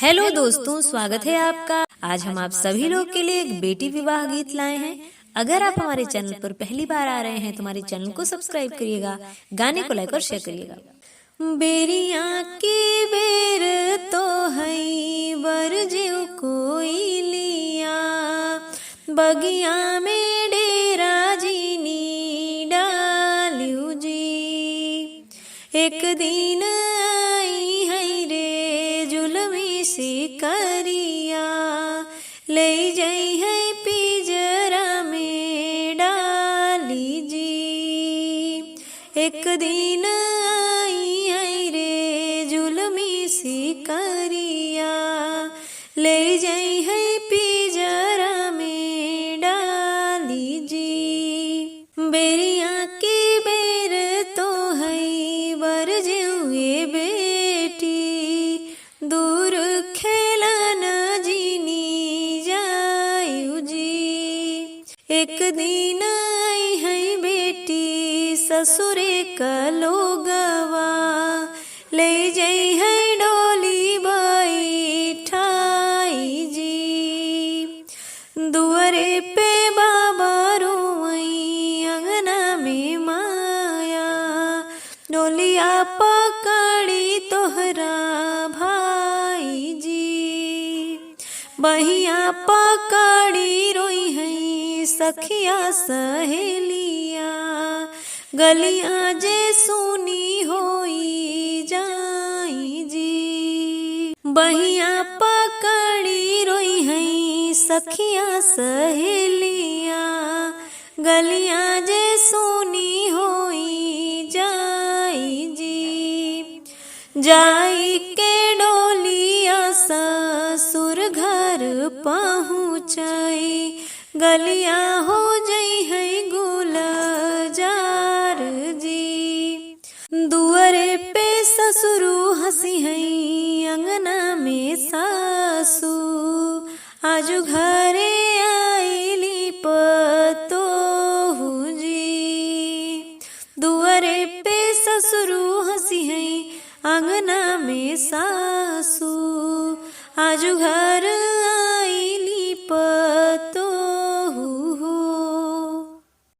Hello दोस्तों, स्वागत है आपका। आज हम आप सभी लोग के लिए एक बेटी विवाह गीत लाए हैं। अगर आप हमारे चैनल पर पहली बार आ रहे हैं तो हमारे चैनल को सब्सक्राइब करिएगा, गाने को लाइक और शेयर करिएगा। बेरिया की बेर तो हई बरजियो कोई लिया, बगिया में डेरा जीनी डालियो जी। एक दिन आई है रे जुलमी सी करिया, ले जाई है पिजरा में डाली जी। एक दिन आई है रे जुलमी सी करिया, ले जाई है पिजरा में डाली जी। बेरिया की बेर तो है बरजुए बेटी, दूर खेलन जीनी जायु जी। एक दिन आई है बेटी ससुरे का लोगवा, ले जाई है डोली बैठाई जी। दुआरे पे बाबा रोई अंगना में माया, डोलिया पकड़ी तोहरा भाई जी। बहिया पकड़ी रोई है सखिया सहेलिया, गलियां जे सुनी होई जाई जी। बहिया पकड़ी रोई है सखिया सहेलिया, गलियां जे सुनी होई जाई जी। जाई के डोलिया ससुर घर पहुँचाई, गलिया हो जई है गुलजार जी। दुआरे पे ससुरु हंसी है अंगना में सासू, आजू घरे आईली पतोहू जी। दुआरे पे ससुरु हंसी है अंगना में सासू, आजू घर